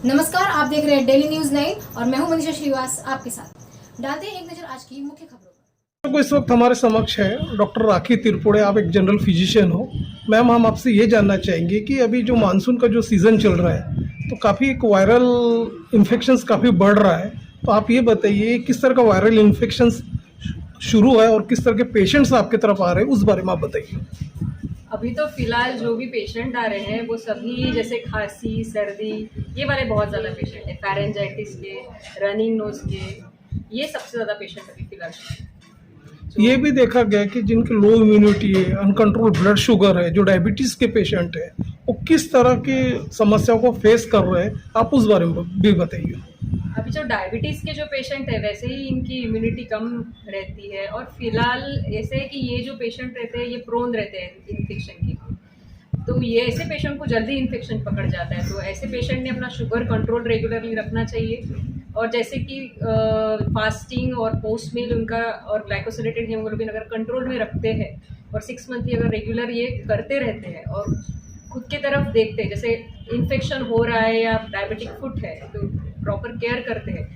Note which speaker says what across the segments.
Speaker 1: नमस्कार, आप देख रहे हैं डेली न्यूज 9 और मैं हूं मनीषा श्रीवास आपके साथ। डालते हैं एक नजर आज की मुख्य खबरों पर।
Speaker 2: तो इस वक्त हमारे समक्ष है डॉक्टर राखी तिरपुड़े। आप एक जनरल फिजिशियन हो। मैम, हम आपसे ये जानना चाहेंगे कि अभी जो मानसून का जो सीज़न चल रहा है तो काफ़ी एक वायरल इन्फेक्शंस काफ़ी बढ़ रहा है। तो आप ये बताइए किस तरह का वायरल इन्फेक्शंस शुरू है और किस तरह के पेशेंट्स आपके तरफ आ रहे हैं, उस बारे में आप बताइए।
Speaker 3: अभी तो फिलहाल जो भी पेशेंट आ रहे हैं वो सभी जैसे खांसी, सर्दी, ये वाले बहुत ज़्यादा पेशेंट हैं। फेरेंजाइटिस के, रनिंग नोज के, ये सबसे ज़्यादा पेशेंट अभी फिलहाल।
Speaker 2: ये भी देखा गया कि जिनकी लो इम्यूनिटी है, अनकंट्रोल ब्लड शुगर है, जो डायबिटीज़ के पेशेंट है, वो किस तरह की समस्याओं को फेस कर रहे हैं, आप उस बारे में भी बताइए।
Speaker 3: अभी जो डायबिटीज़ के जो पेशेंट है वैसे ही इनकी इम्यूनिटी कम रहती है, और फिलहाल ऐसे है कि ये जो पेशेंट रहते हैं ये प्रोन रहते हैं इन्फेक्शन के, तो ये ऐसे पेशेंट को जल्दी इन्फेक्शन पकड़ जाता है। तो ऐसे पेशेंट ने अपना शुगर कंट्रोल रेगुलरली रखना चाहिए, और जैसे कि फास्टिंग और पोस्ट मील उनका और ग्लाइकोसिलेटेड हीमोग्लोबिन अगर कंट्रोल में रखते हैं और 6 मंथली अगर रेगुलर ये करते रहते हैं और खुद की तरफ देखते हैं, जैसे इन्फेक्शन हो रहा है या डायबिटिक फुट है तो प्रॉपर केयर करते हैं,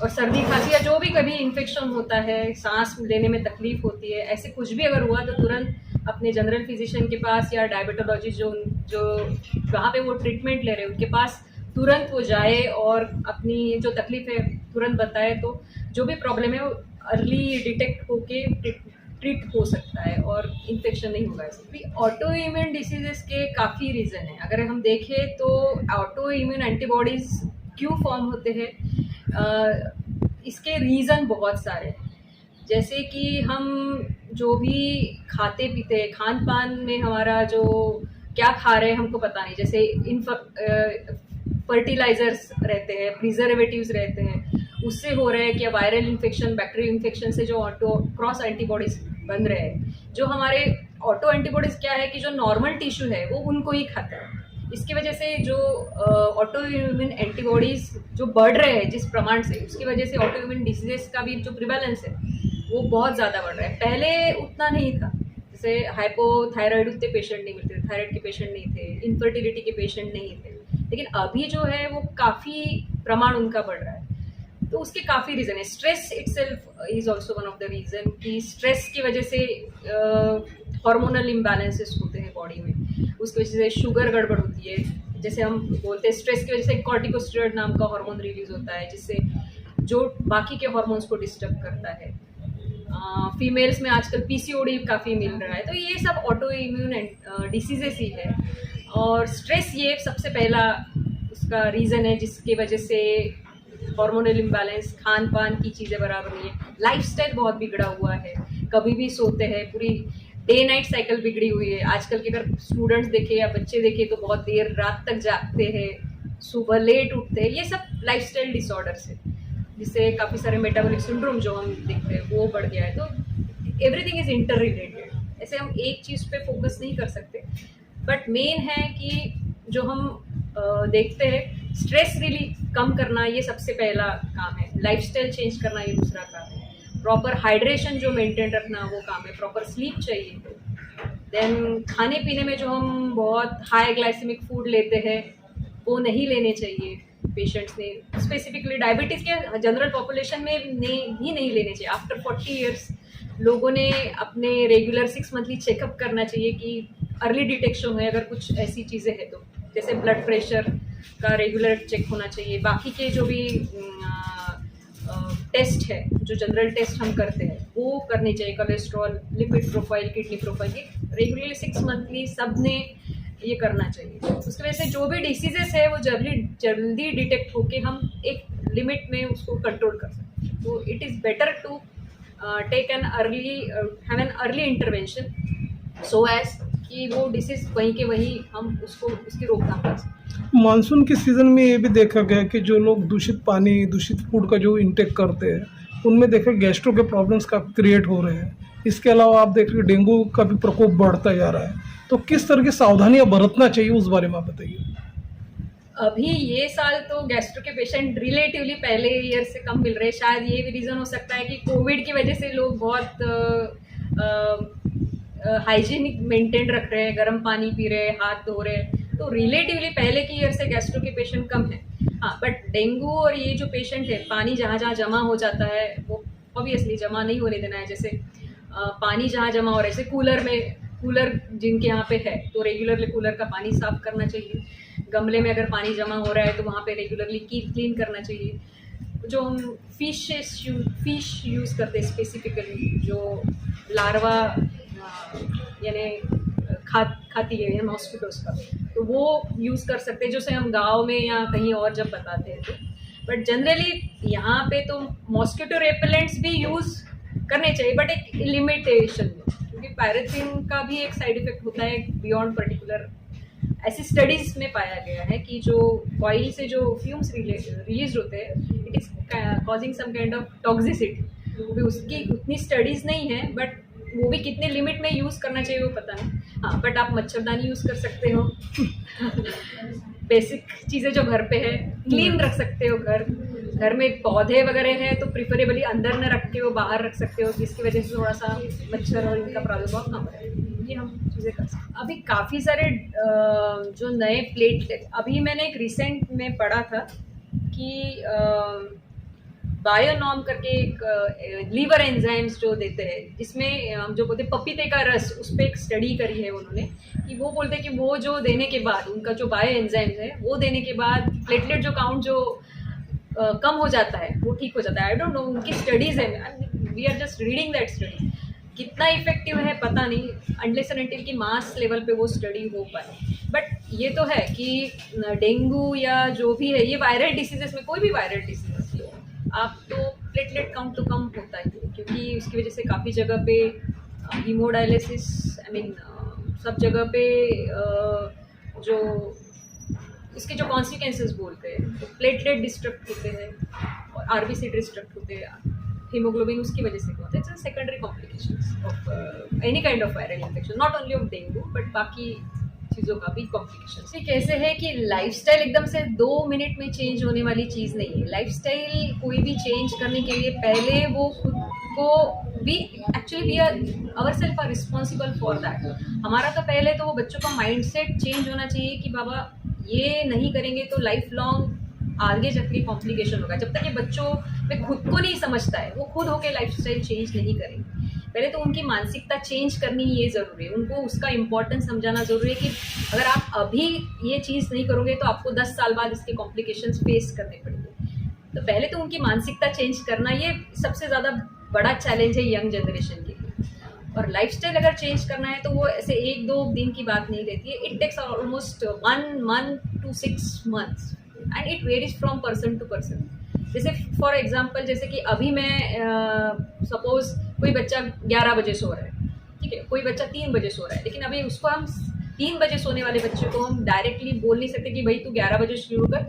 Speaker 3: और सर्दी खांसी या जो भी कभी इन्फेक्शन होता है, सांस लेने में तकलीफ होती है, ऐसे कुछ भी अगर हुआ तो तुरंत अपने जनरल फिजिशियन के पास या डायबिटोलॉजिस्ट जो जहाँ पे वो ट्रीटमेंट ले रहे हैं उनके पास तुरंत वो जाए और अपनी जो तकलीफ है तुरंत बताए, तो जो भी प्रॉब्लम है वो अर्ली डिटेक्ट होके ट्रीट हो सकता है और इन्फेक्शन नहीं होगा। इसलिए ऑटो इम्यून डिसीजेस के काफ़ी रीज़न है। अगर हम देखें तो ऑटो इम्यून एंटीबॉडीज़ क्यों फॉर्म होते हैं, इसके रीज़न बहुत सारे हैं। जैसे कि हम जो भी खाते पीते हैं, खान पान में हमारा जो क्या खा रहे हैं हमको पता नहीं, जैसे फर्टिलाइजर्स रहते हैं, प्रिजर्वेटिव्स रहते हैं, उससे हो रहा है कि वायरल इन्फेक्शन, बैक्टीरियल इन्फेक्शन से जो ऑटो क्रॉस एंटीबॉडीज बन रहे हैं। जो हमारे ऑटो एंटीबॉडीज क्या है कि जो नॉर्मल टिश्यू है वो उनको ही खाता है। इसकी वजह से जो ऑटो इम्यून एंटीबॉडीज जो बढ़ रहे हैं जिस प्रमाण से, उसकी वजह से ऑटो इम्यून डिसीजेस का भी जो प्रिवेलेंस है वो बहुत ज़्यादा बढ़ रहा है। पहले उतना नहीं था, जैसे हाइपोथायराइड उतने पेशेंट नहीं मिलते थे, थायराइड के पेशेंट नहीं थे, इनफर्टिलिटी के पेशेंट नहीं थे, लेकिन अभी जो है वो काफ़ी प्रमाण उनका बढ़ रहा है। तो उसके काफ़ी रीज़न है। Stress itself is also one of the reason, कि स्ट्रेस की वजह से हार्मोनल इम्बैलेंसेस होते हैं बॉडी में, उसकी वजह से शुगर गड़बड़ होती है। जैसे हम बोलते हैं स्ट्रेस की वजह से कॉर्टिकोस्टेरॉइड नाम का हार्मोन रिलीज होता है, जिससे जो बाकी के हार्मोन्स को डिस्टर्ब करता है। फीमेल्स में आजकल पीसीओडी काफ़ी मिल रहा है, तो ये सब ऑटो इम्यून डिसीजेस ही है। और स्ट्रेस ये सबसे पहला उसका रीज़न है जिसकी वजह से हार्मोनल इम्बैलेंस, खान पान की चीज़ें बराबर नहीं है, लाइफस्टाइल बहुत बिगड़ा हुआ है, कभी भी सोते हैं, पूरी डे नाइट साइकिल बिगड़ी हुई है। आजकल के अगर स्टूडेंट्स देखे या बच्चे देखे तो बहुत देर रात तक जागते हैं, सुबह लेट उठते हैं, ये सब लाइफस्टाइल डिसऑर्डर्स है, जिससे काफ़ी सारे मेटाबॉलिक सिंड्रोम जो हम देखते हैं वो बढ़ गया है। तो एवरीथिंग इज इंटर रिलेटेड। ऐसे हम एक चीज़ पे फोकस नहीं कर सकते, बट मेन है कि जो हम देखते हैं स्ट्रेस रिलीफ कम करना, ये सबसे पहला काम है। लाइफस्टाइल चेंज करना ये दूसरा काम है। प्रॉपर हाइड्रेशन जो मेंटेन रखना वो काम है। प्रॉपर स्लीप चाहिए। देन खाने पीने में जो हम बहुत हाई ग्लाइसेमिक फूड लेते हैं वो नहीं लेने चाहिए पेशेंट्स ने। स्पेसिफिकली डायबिटीज़ के जनरल पॉपुलेशन में ही नहीं लेने चाहिए। आफ्टर 40 ईयर्स लोगों ने अपने रेगुलर 6 मंथली चेकअप करना चाहिए कि अर्ली डिटेक्शन है अगर कुछ ऐसी चीज़ें हैं तो, जैसे ब्लड प्रेशर का रेगुलर चेक होना चाहिए। बाकी के जो भी टेस्ट है, जो जनरल टेस्ट हम करते हैं वो करने चाहिए। Cholesterol, lipid profile, kidney profile, ये रेगुलरली 6 मंथली सब ने ये करना चाहिए। उसकी वजह से जो भी डिसीजेस है वो जल्दी डिटेक्ट होके हम एक लिमिट में उसको कंट्रोल कर सकते हैं। तो it is better to take an early have an early intervention so as कि वो डिसीज वहीं के वहीं हम उसको उसकी रोकथाम कर सकते हैं।
Speaker 2: मानसून के सीज़न में ये भी देखा गया कि जो लोग दूषित पानी, दूषित फूड का जो इंटेक करते हैं उनमें देखा गैस्ट्रो के प्रॉब्लम्स का क्रिएट हो रहे हैं। इसके अलावा आप देख रहे डेंगू का भी प्रकोप बढ़ता जा रहा है। तो किस तरह की सावधानियां बरतना चाहिए, उस बारे में आप बताइए।
Speaker 3: अभी ये साल तो गैस्ट्रो के पेशेंट रिलेटिवली पहले ईयर से कम मिल रहे हैं। शायद ये भी रीज़न हो सकता है कि कोविड की वजह से लोग बहुत हाइजीनिक मेंटेन रख रहे हैं, गर्म पानी पी रहे हैं, हाथ धो रहे हैं, तो रिलेटिवली पहले की ईयर से गैस्ट्रो के पेशेंट कम है। हाँ, बट डेंगू और ये जो पेशेंट है, पानी जहाँ जहाँ जमा हो जाता है वो ऑब्वियसली जमा नहीं होने देना है। जैसे पानी जहाँ जमा हो रहा है, जैसे कूलर जिनके यहाँ पे है तो रेगुलरली कूलर का पानी साफ़ करना चाहिए। गमले में अगर पानी जमा हो रहा है तो वहाँ पे रेगुलरली क्लीन करना चाहिए। जो हम फिश यूज़ करते हैं स्पेसिफिकली, जो लार्वा यानी खाती है मॉस्किटोज का, तो वो यूज़ कर सकते हैं, जैसे हम गांव में या कहीं और जब बताते हैं तो। बट जनरली यहाँ पे तो मॉस्किटो रेपेलेंट्स भी यूज़ करने चाहिए, बट एक लिमिटेशन में, क्योंकि पैराफिन का भी एक साइड इफेक्ट होता है बियॉन्ड पर्टिकुलर। ऐसी स्टडीज़ में पाया गया है कि जो ऑयल से जो फ्यूम्स रिलीज होते हैं, it is causing some kind of toxicity. भी उसकी उतनी स्टडीज़ नहीं है, बट वो भी कितने लिमिट में यूज़ करना चाहिए वो पता नहीं। हाँ, बट आप मच्छरदानी यूज़ कर सकते हो बेसिक चीज़ें जो घर पे है, क्लीन रख सकते हो। घर में पौधे वगैरह हैं तो प्रिफरेबली अंदर न रख के वो बाहर रख सकते हो, जिसकी वजह से थोड़ा सा मच्छर और इनका प्रादुर्भाव कम है। ये हम चीज़ें कर सकते हैं। अभी काफ़ी सारे जो नए प्लेटलेट, अभी मैंने एक रिसेंट में पढ़ा था कि बायोनॉम करके एक लीवर एंजाइम्स जो देते हैं, जिसमें जो बोलते हैं पपीते का रस, उस पर एक स्टडी करी है उन्होंने कि वो बोलते हैं कि वो जो देने के बाद उनका जो बायो एंजाइम्स है वो देने के बाद प्लेटलेट जो काउंट जो कम हो जाता है वो ठीक हो जाता है। आई डोंट नो, उनकी स्टडीज़ है, we are just reading that study. कितना इफेक्टिव है पता नहीं, अनलेस एंड अनटिल की मास लेवल पे वो स्टडी हो पाए। बट ये तो है कि डेंगू या जो भी है, ये वायरल डिसीजेस में, कोई भी वायरल डिसीजेस हो आप, तो प्लेटलेट काउंट तो कम होता ही है, क्योंकि उसकी वजह से काफ़ी जगह पे हीमोडायलिसिस, आई मीन सब जगह पे जो इसके जो कॉन्सिक्वेंसेस बोलते हैं, तो प्लेटलेट डिस्ट्रक्ट होते हैं और आरबीसी डिस्ट्रक्ट होते हैं, हीमोग्लोबिन उसकी वजह से होता है। It's secondary complications of any kind of viral infection, not only of dengue but बाकी चीज़ों का भी कॉम्प्लिकेशंस। ये कैसे है कि लाइफस्टाइल एकदम से 2 मिनट में चेंज होने वाली चीज़ नहीं है। लाइफस्टाइल कोई भी चेंज करने के लिए पहले वो खुद को भी, actually we are our self are responsible for that. हमारा तो पहले तो वो बच्चों का माइंडसेट चेंज होना चाहिए कि बाबा ये नहीं करेंगे तो लाइफ लॉन्ग आगे जाके कॉम्प्लिकेशन होगा। जब तक ये बच्चों में खुद को नहीं समझता है, वो खुद होकर लाइफस्टाइल चेंज नहीं करेंगे। पहले तो उनकी मानसिकता चेंज करनी ये ज़रूरी है, उनको उसका इम्पोर्टेंस समझाना ज़रूरी है कि अगर आप अभी ये चीज़ नहीं करोगे तो आपको 10 साल बाद इसके कॉम्प्लिकेशंस फेस करने पड़ेंगे। तो पहले तो उनकी मानसिकता चेंज करना, ये सबसे ज़्यादा बड़ा चैलेंज है यंग जनरेशन के लिए। और लाइफस्टाइल अगर चेंज करना है तो वो ऐसे 1-2 दिन की बात नहीं रहती है। It takes almost 1 month to 6 months and it varies from person to person. जैसे फॉर एग्जांपल, जैसे कि अभी मैं सपोज कोई बच्चा 11 बजे सो रहा है, ठीक है, कोई बच्चा 3 बजे सो रहा है, लेकिन अभी उसको हम 3 बजे सोने वाले बच्चे को हम डायरेक्टली बोल नहीं सकते कि भाई तू 11 बजे शुरू कर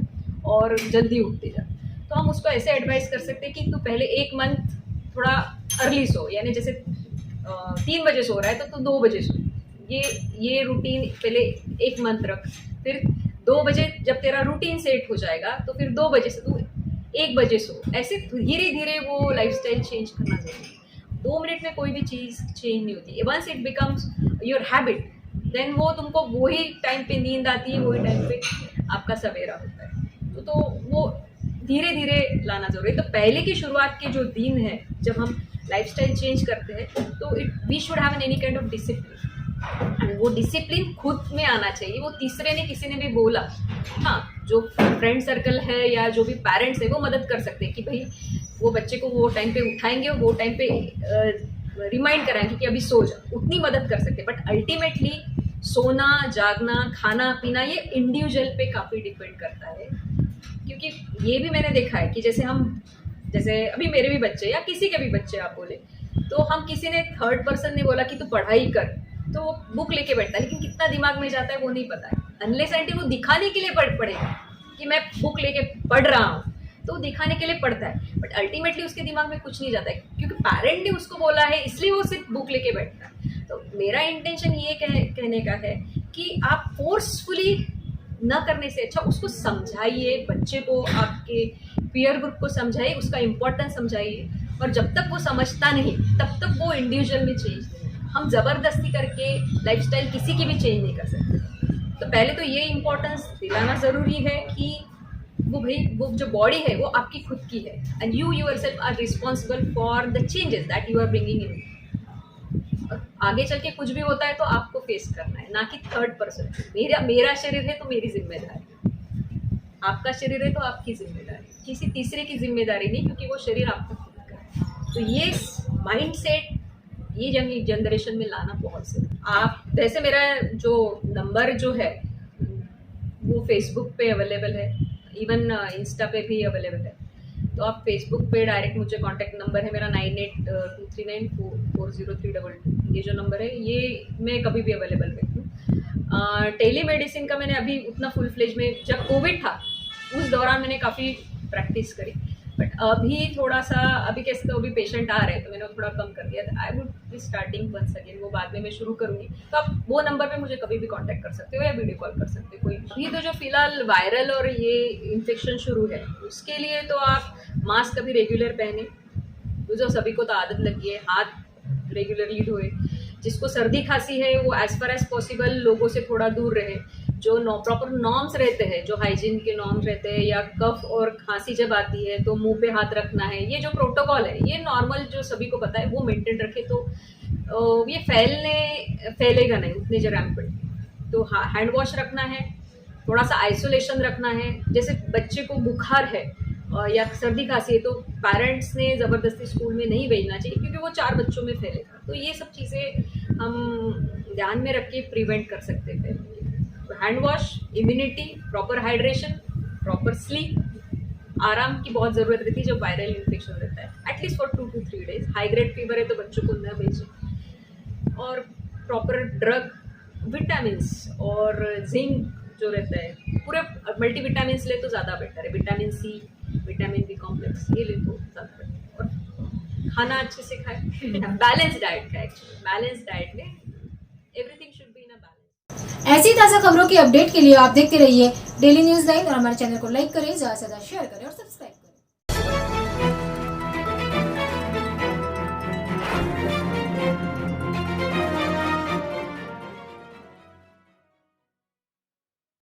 Speaker 3: और जल्दी उठते जा। तो हम उसको ऐसे एडवाइस कर सकते हैं कि तू पहले 1 मंथ थोड़ा अर्ली सो, यानी जैसे 3 बजे सो रहा है तो तू 2 बजे सो। ये रूटीन पहले 1 मंथ रख, फिर 2 बजे जब तेरा रूटीन सेट हो जाएगा तो फिर 2 बजे से तू 1 बजे सो। ऐसे धीरे धीरे वो लाइफस्टाइल चेंज करना जरूरी है। 2 मिनट में कोई भी चीज़ चेंज नहीं होती। Once it becomes your habit, then वो तुमको वही टाइम पे नींद आती है, वही टाइम पे आपका सवेरा होता है। तो वो धीरे धीरे लाना जरूरी है। तो पहले की शुरुआत के जो दिन है जब हम लाइफस्टाइल चेंज करते हैं, तो we should have any kind of discipline, and वो डिसिप्लिन खुद में आना चाहिए। वो तीसरे ने किसी ने भी बोला, हाँ, जो फ्रेंड सर्कल है या जो भी पेरेंट्स है वो मदद कर सकते हैं कि भाई वो बच्चे को वो टाइम पे उठाएंगे और वो टाइम पे रिमाइंड कराएंगे कि अभी सो जा, उतनी मदद कर सकते हैं। बट अल्टीमेटली सोना, जागना, खाना पीना, ये इंडिविजुअल पे काफ़ी डिपेंड करता है। क्योंकि ये भी मैंने देखा है कि जैसे अभी मेरे भी बच्चे या किसी के भी बच्चे आप बोले, तो हम किसी ने थर्ड पर्सन ने बोला कि तू पढ़ाई कर, तो वो बुक लेके बैठता है, लेकिन कितना दिमाग में जाता है वो नहीं पता है। अनलेस एंटिल वो दिखाने के लिए पढ़ेगा कि मैं बुक लेके पढ़ रहा हूँ, तो वो दिखाने के लिए पढ़ता है, बट अल्टीमेटली उसके दिमाग में कुछ नहीं जाता है, क्योंकि पेरेंट ने उसको बोला है इसलिए वो सिर्फ बुक लेके बैठता है। तो मेरा इंटेंशन ये कहने का है कि आप फोर्सफुली न करने से अच्छा उसको समझाइए, बच्चे को, आपके पीयर ग्रुप को समझाइए, उसका इम्पोर्टेंस समझाइए। और जब तक वो समझता नहीं तब तक वो इंडिविजुअल में चेंज नहीं। हम ज़बरदस्ती करके लाइफस्टाइल किसी की भी चेंज नहीं कर सकते। तो पहले तो ये इम्पोर्टेंस दिलाना ज़रूरी है कि वो भाई वो जो बॉडी है वो आपकी खुद की है, and you yourself are responsible for the changes that you are bringing in. आगे चल के कुछ भी होता है तो आपको फेस करना है, ना कि थर्ड पर्सन। मेरा शरीर है तो मेरी जिम्मेदारी, आपका शरीर है तो आपकी जिम्मेदारी, किसी तीसरे की जिम्मेदारी नहीं, क्योंकि वो शरीर आपका खुद का है। तो ये माइंडसेट ये जनरेशन में लाना बहुत जरूरी। आप वैसे मेरा जो नंबर जो है वो फेसबुक पे अवेलेबल है, इवन इंस्टा पे भी अवेलेबल है। तो आप फेसबुक पे डायरेक्ट मुझे कांटेक्ट नंबर है मेरा 9823940322, ये जो नंबर है ये मैं कभी भी अवेलेबल रहती हूँ। टेली मेडिसिन का मैंने अभी उतना फुल फ्लेज में, जब कोविड था उस दौरान मैंने काफ़ी प्रैक्टिस करी, बट अभी थोड़ा सा अभी कैसे तो अभी पेशेंट आ रहे हैं तो मैंने थोड़ा कम कर दिया। I would be starting once again, वो बाद में मैं शुरू करूँगी। तो आप वो नंबर पे मुझे कभी भी कांटेक्ट कर सकते हो या वीडियो कॉल कर सकते हो कोई। अभी तो जो फिलहाल वायरल और ये इन्फेक्शन शुरू है उसके लिए तो आप मास्क कभी रेगुलर पहने, जो सभी को तो आदत लगी है, हाथ रेगुलरली धोए। जिसको सर्दी खांसी है वो एज फार एज पॉसिबल लोगों से थोड़ा दूर रहे। जो प्रॉपर नॉर्म्स रहते हैं, जो हाइजीन के नॉर्म्स रहते हैं, या कफ और खांसी जब आती है तो मुंह पे हाथ रखना है, ये जो प्रोटोकॉल है ये नॉर्मल जो सभी को पता है वो मेंटेन रखे तो ये फैलेगा नहीं उतने रैम्पेंट। तो हैंड वॉश रखना है, थोड़ा सा आइसोलेशन रखना है। जैसे बच्चे को बुखार है या सर्दी खांसी है तो पेरेंट्स ने ज़बरदस्ती स्कूल में नहीं भेजना चाहिए, क्योंकि वो 4 बच्चों में फैलेगा। तो ये सब चीज़ें हम ध्यान में रख के प्रिवेंट कर सकते हैं। Hand wash, immunity, proper hydration, proper sleep, आराम की बहुत ज़रूरत रहती है जब वायरल इन्फेक्शन रहता है, at least for 2 to 3 days। High grade fever है तो बच्चों को न भेजें। और प्रॉपर ड्रग, विटामिन्स और जिंक जो रहता है, पूरे मल्टीविटामिन्स ले तो ज़्यादा बेटर है। Vitamin C, vitamin B complex ये ले तो ज़्यादा बेटर है। और खाना अच्छे से खाए, बैलेंस डाइट का, एक्चुअली बैलेंस डाइट में everything should be in a balance.
Speaker 1: ऐसी ताज़ा खबरों की अपडेट के लिए आप देखते रहिए डेली न्यूज़ 9 और हमारे चैनल को लाइक करें, ज़्यादा से ज़्यादा शेयर करें और